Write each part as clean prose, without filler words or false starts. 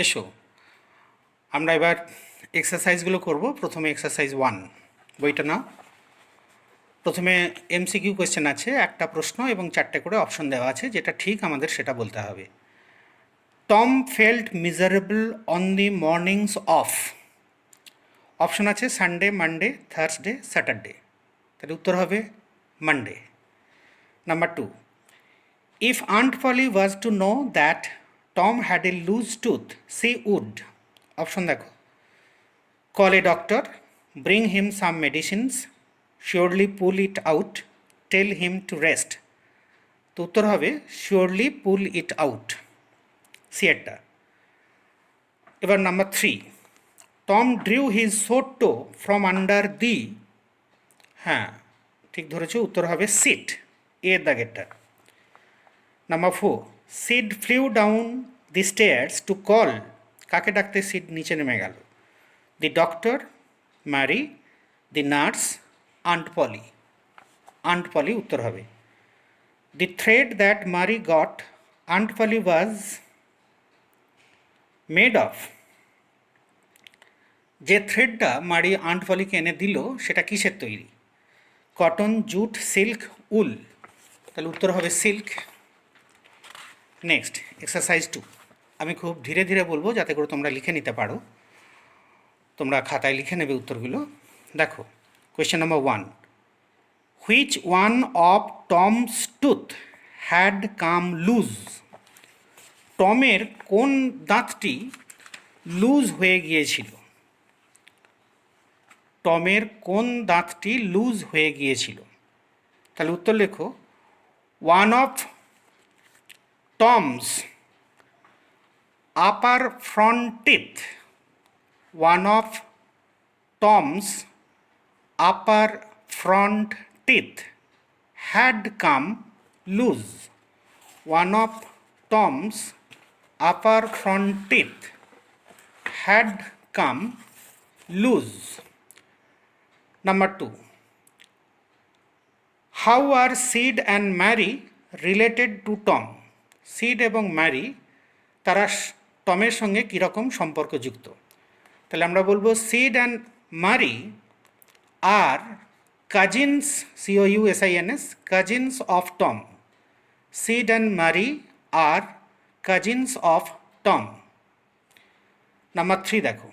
এসো আমরা এবার এক্সারসাইজগুলো করব। প্রথমে এক্সারসাইজ 1 বইটা নাও। প্রথমে এমসিকিউ কোয়েশ্চেন আছে, একটা প্রশ্ন এবং 4টে করে অপশন দেওয়া আছে, যেটা ঠিক আমাদের সেটা বলতে হবে। Tom felt miserable on the mornings of. Option আছে সানডে, মানডে, থার্সডে, স্যাটারডে। তাহলে উত্তর হবে Monday. Number 2, if Aunt Polly was to know that Tom had a loose tooth, she would. Option দেখো, call a doctor, bring him some medicines, surely pull it out, tell him to rest. তো উত্তর হবে surely pull it out, সিয়ারটা। এবার number 3, Tom drew his short toe from under the, হ্যাঁ ঠিক ধরেছো, উত্তর হবে সিট, এর দাগেরটা। Number 4, Sid flew down the stairs to call. কাকে ডাকতে সিড নিচে নেমে গেল? The doctor, Mary, the nurse, aunt Polly. Aunt Polly উত্তর হবে। The thread that Mary got aunt Polly was made of. যে থ্রেডটা মারি আন্ট পলিকে এনে দিল সেটা কিসের তৈরি? কটন, জুট, সিল্ক, উল। তাহলে উত্তর হবে সিল্ক। নেক্সট এক্সারসাইজ 2, আমি খুব ধীরে ধীরে বলবো যাতে করে তোমরা লিখে নিতে পারো। তোমরা খাতায় লিখে নেবে উত্তরগুলো। দেখো, question number 1, which one of Tom's tooth had come loose. টমের কোন দাঁতটি লুজ হয়ে গিয়েছিল? টমের কোন দাঁতটি লুজ হয়ে গিয়েছিল? তাহলে উত্তর লেখো, one of Tom's upper front teeth, one of Tom's upper front teeth had come loose. One of Tom's upper front teeth had come loose. Number 2, how are Sid and Mary related to Tom? Sid এবং Mary তারা টমের সঙ্গে কীরকম সম্পর্কযুক্ত? তাহলে আমরা বলবো Sid and Mary are cousins, COUSINS, cousins of Tom. Sid and Mary are cousins of Tom. Number 3 দেখো,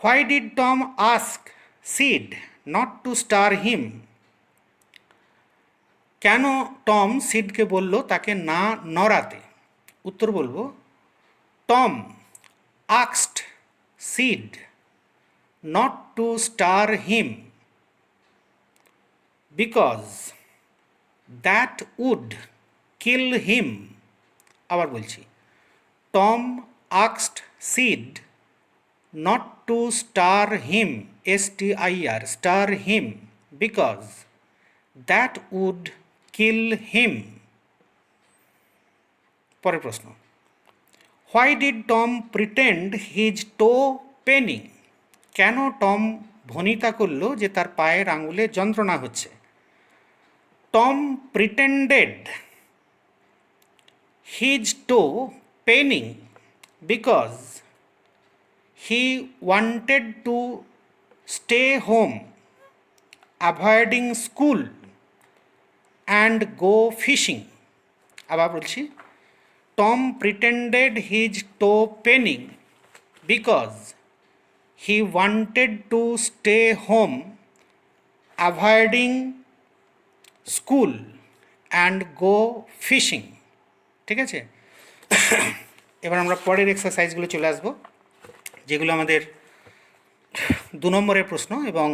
why did Tom ask Sid not to stir him. কেন টম সিডকে বলল তাকে না নড়াতে? উত্তর বলবো, Tom asked Sid not to star him because that would kill him. আবার বলছি, Tom asked Sid not to star him, STIR, star him, because that would kill him. পরের প্রশ্ন, why did Tom pretend his toe paining. কেন Tom ভনিতা করল যে তার পায়ের আঙুলে যন্ত্রণা হচ্ছে? Tom pretended his toe paining because he wanted to stay home avoiding school and go fishing. আবার বলছি, Tom pretended his toe paining because he wanted to stay home, avoiding school and go fishing. ঠিক আছে, এবার আমরা পরের এক্সারসাইজগুলো চলে আসব, যেগুলো আমাদের 2 নম্বরের প্রশ্ন এবং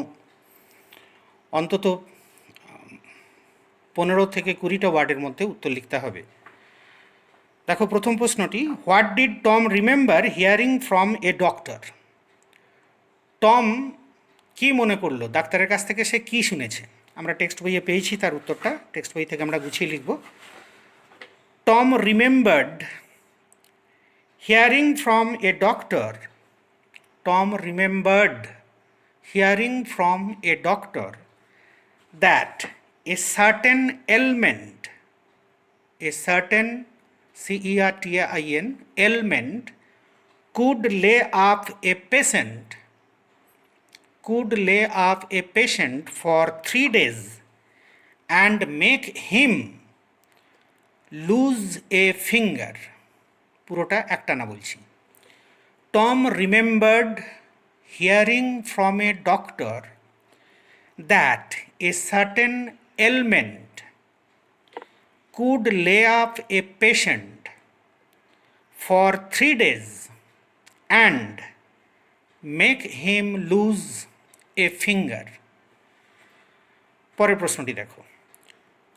অন্তত 15 থেকে 20টা ওয়ার্ডের মধ্যে উত্তর লিখতে হবে। দেখো, প্রথম প্রশ্নটি, what did Tom remember hearing from a doctor. Tom কি মনে করলো ডাক্তারের কাছ থেকে সে কি শুনেছে? আমরা টেক্সট বইয়ে পেয়েছি তার উত্তরটা, টেক্সট বই থেকে আমরা গুছিয়ে লিখব। Tom remembered hearing from a doctor. Tom remembered hearing from a doctor that a certain element, a certain CERTAIN ailment could lay up a patient for 3 days and make him lose a finger. পুরোটা একটানা বলছি। Tom remembered hearing from a doctor that a certain ailment could lay up a patient for 3 days and make him lose a finger. পরের প্রশ্নটি দেখো।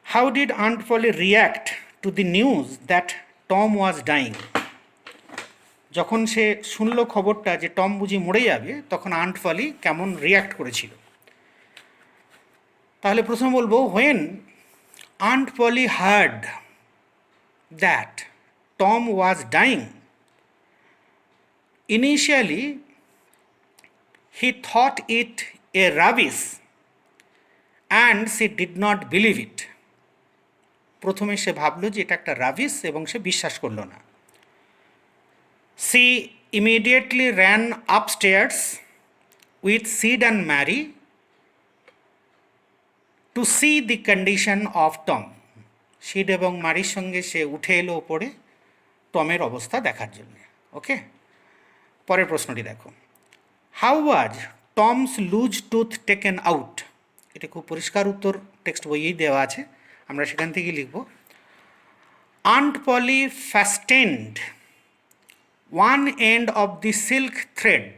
How did Aunt Polly react to the news that Tom was dying? যখন সে শুনল খবরটা যে Tom বুঝি মরে যাবে, তখন আন্ট পলি কেমন রিয়্যাক্ট করেছিল? তাহলে প্রথম বলবো, when Aunt Polly heard that Tom was dying, initially he thought it a rubbish and she did not believe it. প্রথমে সে ভাবল যে এটা একটা রাবিশ এবং সে বিশ্বাস করল না। She immediately ran upstairs with Sid and Mary to see the condition of Tom. Seed এবং মারির সঙ্গে সে উঠে এলো ওপরে টমের অবস্থা দেখার জন্য। ওকে, পরের প্রশ্নটি দেখো। How was Tom's loose tooth taken out? এটা খুব পরিষ্কার উত্তর টেক্সট বইয়েই দেওয়া আছে, আমরা সেখান থেকেই লিখব। Aunt poly fastened one end of the silk thread.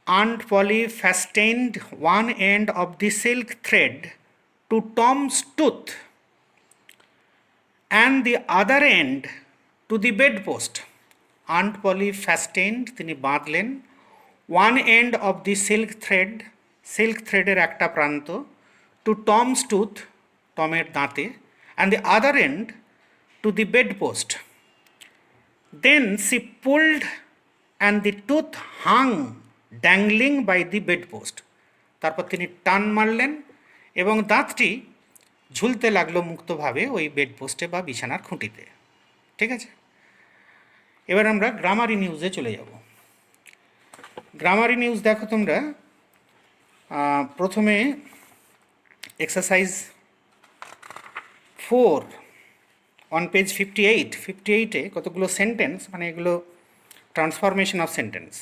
Aunt Polly fastened one end of the silk thread to Tom's tooth and the other end to the bedpost. Aunt Polly fastened, তিনি বাঁধলেন, one end of the silk threader একটা প্রান্ত, to Tom's tooth, টমের দাঁতে, and the other end to the bedpost. Then she pulled and the tooth hung dangling by the bedpost. তারপর তিনি টান মারলেন এবং দাঁতটি ঝুলতে লাগলো মুক্তভাবে ওই বেডপোস্টে বা বিছানার খুঁটিতে। ঠিক আছে, এবার আমরা গ্রামারি নিউজে চলে যাব। গ্রামারি নিউজ দেখো তোমরা, প্রথমে এক্সারসাইজ 4 অন পেজ 58 কতগুলো সেন্টেন্স, মানে এগুলো ট্রান্সফরমেশন অফ সেন্টেন্স।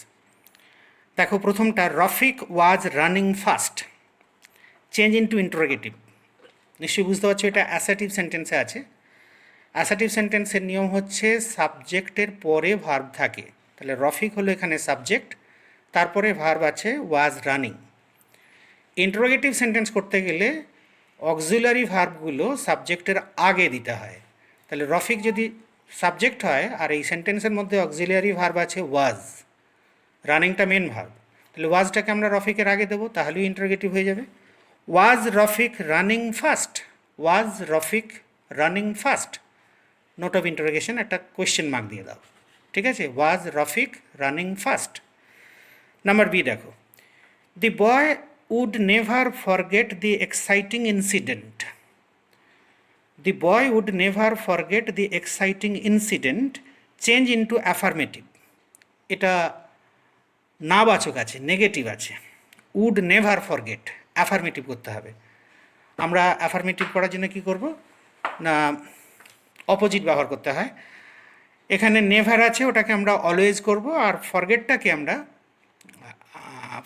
দেখো প্রথমটা, Rafiq was running fast, change into interrogative. নিশ্চয়ই বুঝতে পারছো এটা অ্যাসার্টিভ সেন্টেন্সে আছে। অ্যাসার্টিভ সেন্টেন্সের নিয়ম হচ্ছে সাবজেক্টের পরে ভার্ব থাকে, তাহলে রফিক হলো এখানে সাবজেক্ট, তারপরে ভার্ব আছে ওয়াজ রানিং। ইন্টারোগেটিভ সেন্টেন্স করতে গেলে অক্সিলারি ভার্বগুলো সাবজেক্টের আগে দিতে হয়। তাহলে রফিক যদি সাবজেক্ট হয় আর এই সেন্টেন্সের মধ্যে অক্সিলারি ভার্ব আছে ওয়াজ, রানিংটা মেন ভার্ব, তাহলে ওয়াজটাকে আমরা রফিকের আগে দেবো, তাহলেই ইন্টারোগেটিভ হয়ে যাবে। Was Rafiq running fast, was Rafiq running fast, note of interrogation, একটা কোয়েশ্চেন মার্ক দিয়ে দাও। ঠিক আছে, was Rafiq running fast. Number B দেখো, the boy would never forget the exciting incident. The boy would never forget the exciting incident, change into affirmative. এটা নাবাচক আছে, negative আছে, would never forget, affirmative করতে হবে। আমরা অ্যাফার্মেটিভ করার জন্য কি করব না, অপোজিট ব্যবহার করতে হয়। এখানে নেভার আছে, ওটাকে আমরা অলওয়েজ করব, আর ফরগেটটাকে আমরা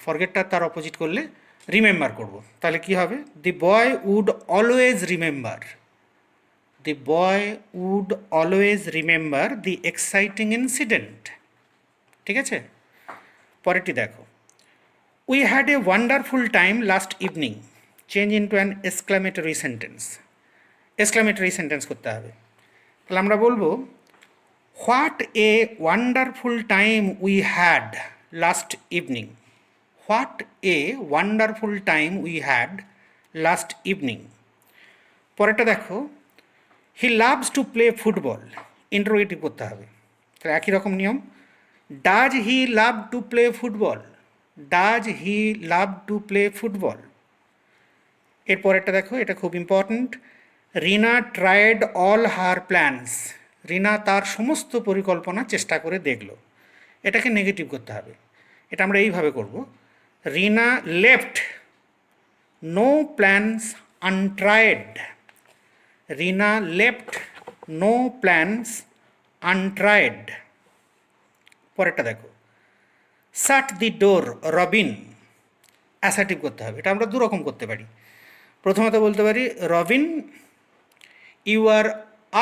ফরগেটটা তার অপোজিট করলে রিমেম্বার করব। তাহলে কি হবে, the boy would always remember, the boy would always remember the exciting incident. ঠিক আছে, পরেরটি দেখো, we had a wonderful time last evening, change into an exclamatory sentence. Exclamatory sentence করতে হবে, তাহলে আমরা বলবো, what a wonderful time we had last evening. What a wonderful time we had last evening. পরেরটা দেখো, he loves to play football, interrogative করতে হবে, তাহলে একই রকম নিয়ম, does he love to play football, does he love to play football. এরপরেরটা দেখো, এটা খুব important, Rina tried all her plans, Rina তার সমস্ত পরিকল্পনা চেষ্টা করে দেখলো, এটাকে নেগেটিভ করতে হবে। এটা আমরা এইভাবে করব, রিনা লেফট নো প্ল্যানস আনট্রায়েড। রিনা লেফট নো প্ল্যানস আনট্রায়েড। পরেরটা দেখো, শাট দি ডোর রবিন। অ্যাসার্টিভ করতে হবে, এটা আমরা দুরকম করতে পারি। প্রথমত বলতে পারি রবিন ইউ আর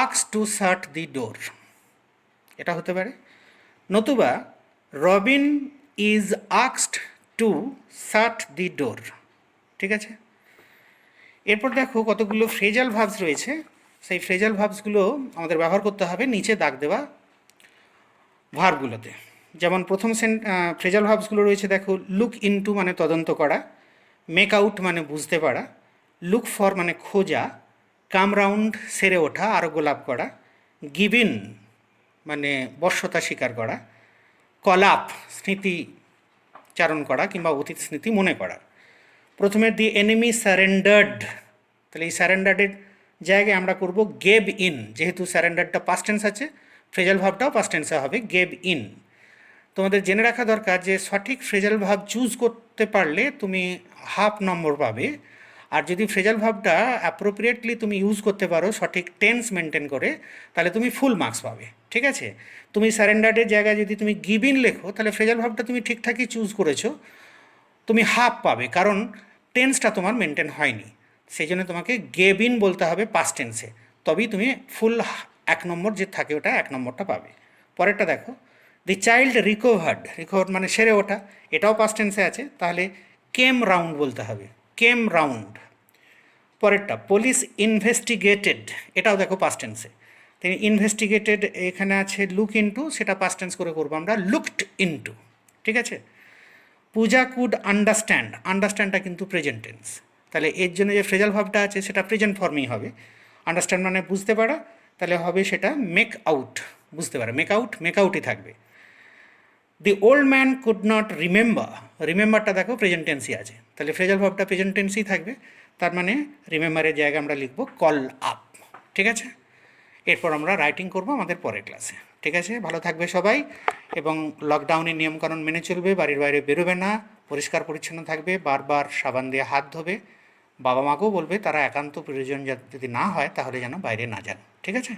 আক্স টু শাট দি ডোর, এটা হতে পারে। নতুবা রবিন ইজ আক্সড টু শাট দি ডোর। ঠিক আছে, এরপর দেখো কতগুলো ফ্রেজাল ভার্বস রয়েছে, সেই ফ্রেজাল ভার্বসগুলো আমাদের ব্যবহার করতে হবে নিচে দাগ দেওয়া ভার্বগুলোতে। যেমন প্রথম ফ্রেজাল ভার্বসগুলো রয়েছে দেখো, লুক ইনটু মানে তদন্ত করা, মেক আউট মানে বুঝতে পারা, লুক ফর মানে খোঁজা, কাম রাউন্ড সেরে ওঠা আরোগ্য লাভ করা, গিভিন মানে বশ্যতা স্বীকার করা, কলাপ স্মৃতিচারণ করা কিংবা অতীত স্মৃতি মনে করা। প্রথমে দি এনিমি সারেন্ডার্ড, তাহলে এই সারেন্ডার্ডের জায়গায় আমরা করব গেভ ইন, যেহেতু সারেন্ডারটা পাস্ট টেন্স আছে, ফ্রেজাল ভাবটাও পাস্ট টেন্সে হবে গেভ ইন। তোমাদের জেনে রাখা দরকার যে সঠিক ফ্রেজাল ভাব চুজ করতে পারলে তুমি হাফ নম্বর পাবে, আর যদি ফ্রেজাল ভাবটা অ্যাপ্রোপ্রিয়েটলি তুমি ইউজ করতে পারো সঠিক টেন্স মেনটেন করে, তাহলে তুমি ফুল মার্কস পাবে। ঠিক আছে, তুমি সারেন্ডার্ডের জায়গায় যদি তুমি গিভ ইন লেখো, তাহলে ফ্রেজাল ভাবটা তুমি ঠিকঠাকই চুজ করেছো, তুমি হাফ পাবে, কারণ টেন্সটা তোমার মেনটেন হয়নি। সেই জন্য তোমাকে গেভ ইন বলতে হবে পাস্ট টেন্সে, তবেই তুমি ফুল 1 নম্বর যে থাকে ওটা 1 নম্বরটা পাবে। পরেরটা দেখো, দি চাইল্ড রিকভার্ড, রিকভার্ড মানে সেরে ওঠা, এটাও পাস্ট টেন্সে আছে, তাহলে কেম রাউন্ড বলতে হবে, কেম রাউন্ড। পরেরটা পুলিশ ইনভেস্টিগেটেড, এটাও দেখো পাস্ট টেন্সে। তিনি ইনভেস্টিগেটেড এখানে আছে লুক ইনটু, সেটা পাস্ট টেন্স করে করবো আমরা লুকড ইনটু। ঠিক আছে, পূজা কুড আন্ডারস্ট্যান্ড, আন্ডারস্ট্যান্ডটা কিন্তু প্রেজেন্ট টেন্স, তাহলে এর জন্য যে ফ্রেজাল ভাবটা আছে সেটা প্রেজেন্ট ফর্মেই হবে। আন্ডারস্ট্যান্ড মানে বুঝতে পারা, তাহলে হবে সেটা মেক আউট, বুঝতে পারা, মেক আউট, মেক আউটই থাকবে। The old man could not remember, রিমেম্বারটা দেখো প্রেজেন্ট টেন্সই আছে, তাহলে ফ্রেজাল ভাবটা প্রেজেন্ট টেন্সই থাকবে, তার মানে রিমেম্বারের জায়গায় আমরা লিখব কল আপ। ঠিক আছে, এরপর আমরা রাইটিং করব আমাদের পরের ক্লাসে। ঠিক আছে, ভালো থাকবে সবাই, এবং লকডাউনের নিয়মকানুন মেনে চলবে, বাড়ির বাইরে বেরোবে না, পরিষ্কার পরিচ্ছন্ন থাকবে, বারবার সাবান দিয়ে হাত ধোবে, বাবা মাকেও বলবে তারা একান্ত প্রয়োজন যদি না হয় তাহলে যেন বাইরে না যান। ঠিক আছে।